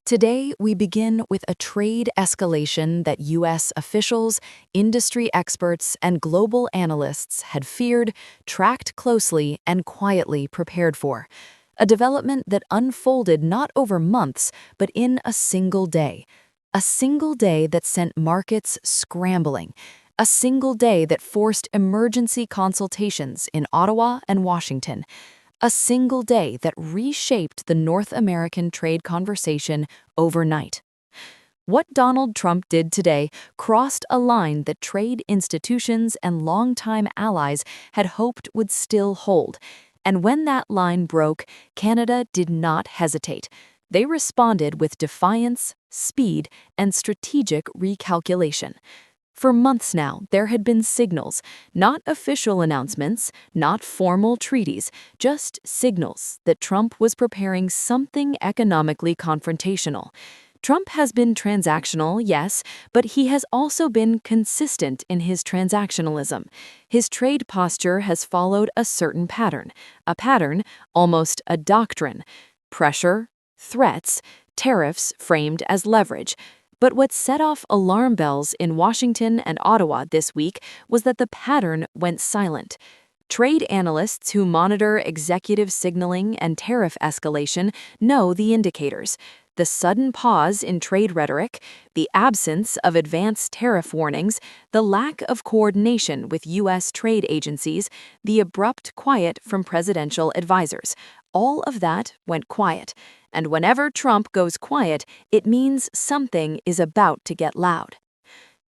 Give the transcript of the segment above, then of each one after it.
Today, we begin with a trade escalation that U.S. officials, industry experts, and global analysts had feared, tracked closely, and quietly prepared for. A development that unfolded not over months, but in a single day. A single day that sent markets scrambling. A single day that forced emergency consultations in Ottawa and Washington. A single day that reshaped the North American trade conversation overnight. What Donald Trump did today crossed a line that trade institutions and longtime allies had hoped would still hold. And when that line broke, Canada did not hesitate. They responded with defiance, speed, and strategic recalculation. For months now, there had been signals, not official announcements, not formal treaties, just signals that Trump was preparing something economically confrontational. Trump has been transactional, yes, but he has also been consistent in his transactionalism. His trade posture has followed a certain pattern, almost a doctrine. Pressure, threats, tariffs framed as leverage. But what set off alarm bells in Washington and Ottawa this week was that the pattern went silent. Trade analysts who monitor executive signaling and tariff escalation know the indicators. The sudden pause in trade rhetoric, the absence of advance tariff warnings, the lack of coordination with U.S. trade agencies, the abrupt quiet from presidential advisors. All of that went quiet. And whenever Trump goes quiet, it means something is about to get loud.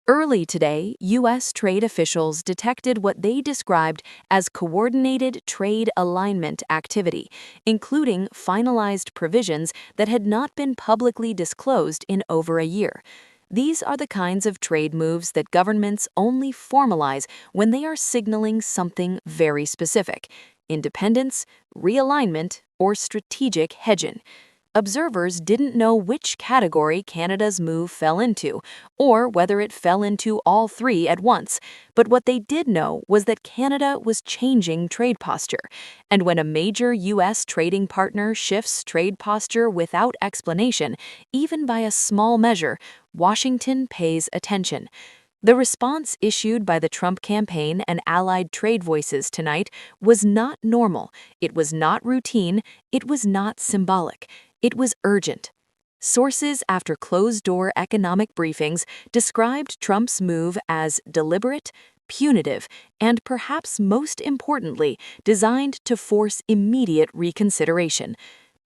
Early today, U.S. trade officials detected what they described as coordinated trade alignment activity, including finalized provisions that had not been publicly disclosed in over a year. These are the kinds of trade moves that governments only formalize when they are signaling something very specific: independence, realignment, or strategic hedging. Observers didn't know which category Canada's move fell into, or whether it fell into all three at once, but what they did know was that Canada was changing trade posture. And when a major U.S. trading partner shifts trade posture without explanation, even by a small measure, Washington pays attention. The response issued by the Trump campaign and allied trade voices tonight was not normal, it was not routine, it was not symbolic. It was urgent. Sources after closed-door economic briefings described Trump's move as deliberate, punitive, and perhaps most importantly, designed to force immediate reconsideration.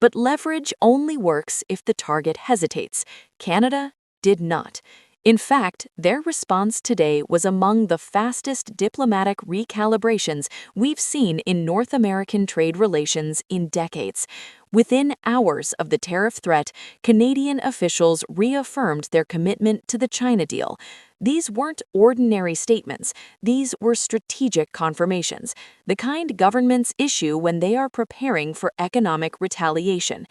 But leverage only works if the target hesitates. Canada did not. In fact, their response today was among the fastest diplomatic recalibrations we've seen in North American trade relations in decades. Within hours of the tariff threat, Canadian officials reaffirmed their commitment to the China deal. These weren't ordinary statements, these were strategic confirmations, the kind governments issue when they are preparing for economic retaliation.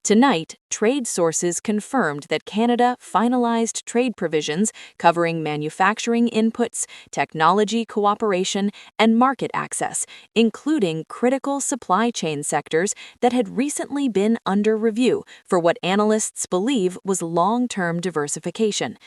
Tonight, trade sources confirmed that Canada finalized trade provisions covering manufacturing inputs, technology cooperation, and market access, including critical supply chain sectors that had recently been under review for what analysts believe was long-term diversification.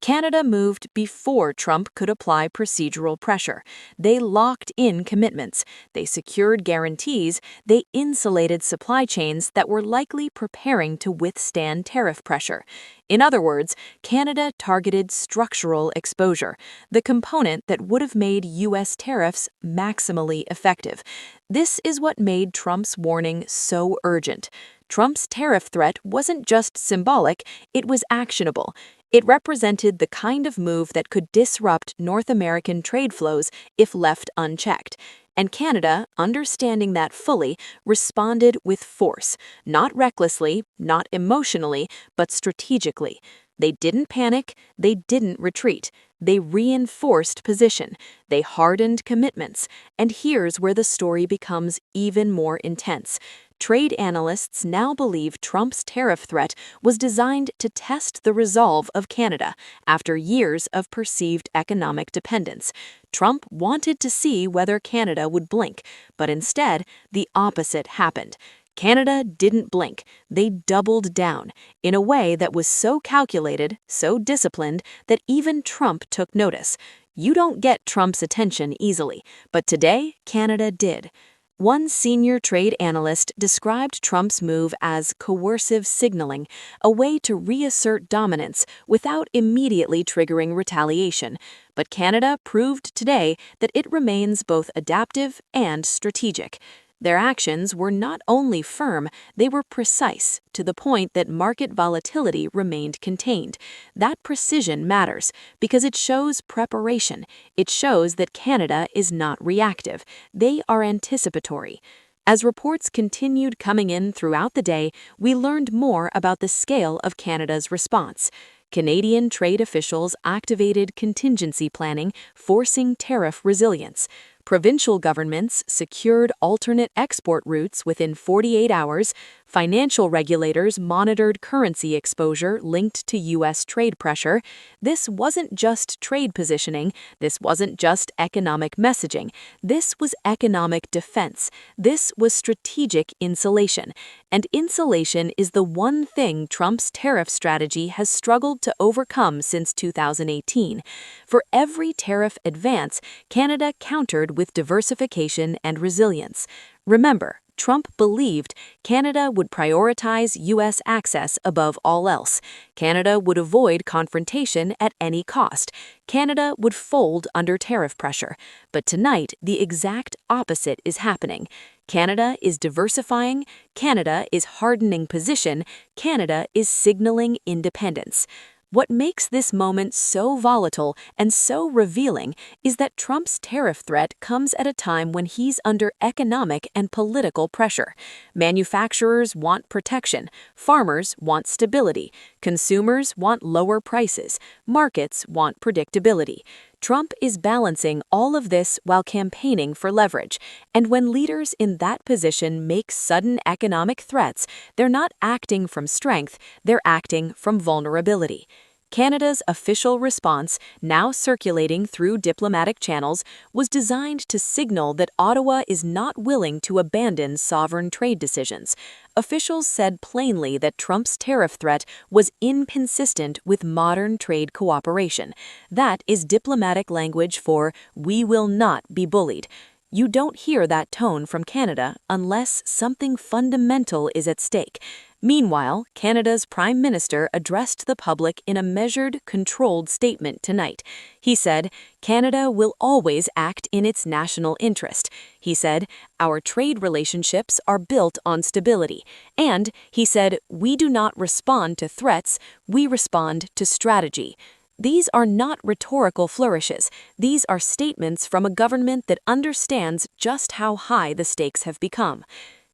Canada moved before Trump could apply procedural pressure. They locked in commitments, they secured guarantees, they insulated supply chains that were likely preparing to withstand tariff pressure. In other words, Canada targeted structural exposure, the component that would have made U.S. tariffs maximally effective. This is what made Trump's warning so urgent. Trump's tariff threat wasn't just symbolic, it was actionable. It represented the kind of move that could disrupt North American trade flows if left unchecked. And Canada, understanding that fully, responded with force, not recklessly, not emotionally, but strategically. They didn't panic, they didn't retreat. They reinforced position, they hardened commitments, and here's where the story becomes even more intense. Trade analysts now believe Trump's tariff threat was designed to test the resolve of Canada after years of perceived economic dependence. Trump wanted to see whether Canada would blink, but instead, the opposite happened. Canada didn't blink. They doubled down in a way that was so calculated, so disciplined, that even Trump took notice. You don't get Trump's attention easily, but today, Canada did. One senior trade analyst described Trump's move as coercive signaling, a way to reassert dominance without immediately triggering retaliation. But Canada proved today that it remains both adaptive and strategic. Their actions were not only firm, they were precise, to the point that market volatility remained contained. That precision matters because it shows preparation. It shows that Canada is not reactive. They are anticipatory. As reports continued coming in throughout the day, we learned more about the scale of Canada's response. Canadian trade officials activated contingency planning, forcing tariff resilience. Provincial governments secured alternate export routes within 48 hours. Financial regulators monitored currency exposure linked to U.S. trade pressure. This wasn't just trade positioning. This wasn't just economic messaging. This was economic defense. This was strategic insulation. And insulation is the one thing Trump's tariff strategy has struggled to overcome since 2018. For every tariff advance, Canada countered with diversification and resilience. Remember, Trump believed Canada would prioritize U.S. access above all else. Canada would avoid confrontation at any cost. Canada would fold under tariff pressure. But tonight, the exact opposite is happening. Canada is diversifying. Canada is hardening position. Canada is signaling independence. What makes this moment so volatile and so revealing is that Trump's tariff threat comes at a time when he's under economic and political pressure. Manufacturers want protection, farmers want stability, consumers want lower prices, markets want predictability. Trump is balancing all of this while campaigning for leverage. And when leaders in that position make sudden economic threats, they're not acting from strength, they're acting from vulnerability. Canada's official response, now circulating through diplomatic channels, was designed to signal that Ottawa is not willing to abandon sovereign trade decisions. Officials said plainly that Trump's tariff threat was inconsistent with modern trade cooperation. That is diplomatic language for "we will not be bullied." You don't hear that tone from Canada unless something fundamental is at stake. Meanwhile, Canada's Prime Minister addressed the public in a measured, controlled statement tonight. He said, "Canada will always act in its national interest." He said, "Our trade relationships are built on stability." And he said, "We do not respond to threats, we respond to strategy." These are not rhetorical flourishes. These are statements from a government that understands just how high the stakes have become.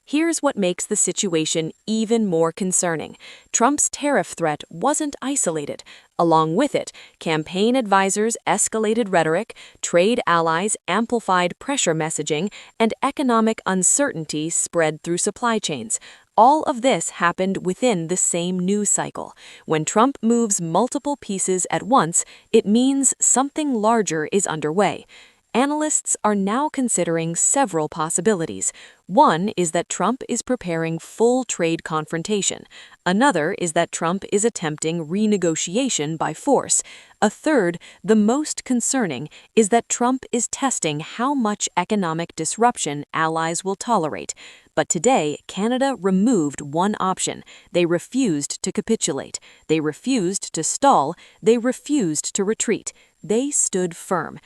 Here's what makes the situation even more concerning. Trump's tariff threat wasn't isolated. Along with it, campaign advisors escalated rhetoric, trade allies amplified pressure messaging, and economic uncertainty spread through supply chains. All of this happened within the same news cycle. When Trump moves multiple pieces at once, it means something larger is underway. Analysts are now considering several possibilities. One is that Trump is preparing full trade confrontation. Another is that Trump is attempting renegotiation by force. A third, the most concerning, is that Trump is testing how much economic disruption allies will tolerate. But today, Canada removed one option. They refused to capitulate. They refused to stall. They refused to retreat. They stood firm.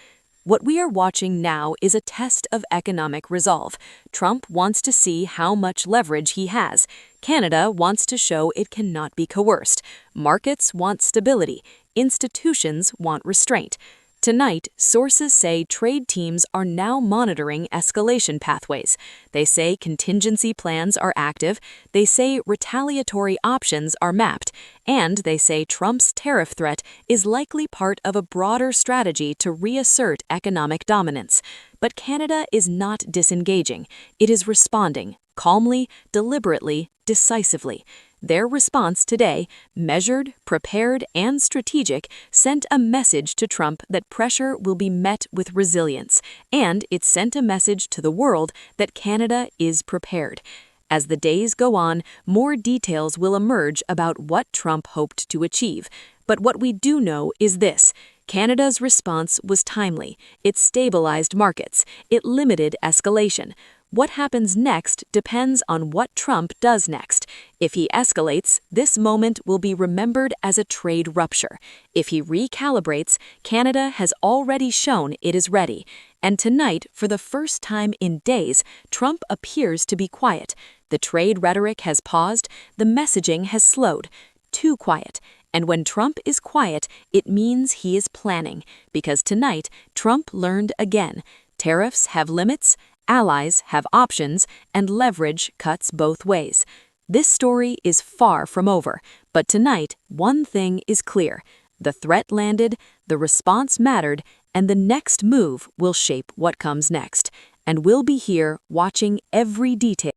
What we are watching now is a test of economic resolve. Trump wants to see how much leverage he has. Canada wants to show it cannot be coerced. Markets want stability. Institutions want restraint. Tonight, sources say trade teams are now monitoring escalation pathways. They say contingency plans are active. They say retaliatory options are mapped. And they say Trump's tariff threat is likely part of a broader strategy to reassert economic dominance. But Canada is not disengaging. It is responding, calmly, deliberately, decisively. Their response today, measured, prepared, and strategic, sent a message to Trump that pressure will be met with resilience, and it sent a message to the world that Canada is prepared. As the days go on, more details will emerge about what Trump hoped to achieve. But what we do know is this: Canada's response was timely. It stabilized markets. It limited escalation. What happens next depends on what Trump does next. If he escalates, this moment will be remembered as a trade rupture. If he recalibrates, Canada has already shown it is ready. And tonight, for the first time in days, Trump appears to be quiet. The trade rhetoric has paused. The messaging has slowed. Too quiet. And when Trump is quiet, it means he is planning. Because tonight, Trump learned again. Tariffs have limits, allies have options, and leverage cuts both ways. This story is far from over, but tonight, one thing is clear. The threat landed, the response mattered, and the next move will shape what comes next. And we'll be here watching every detail.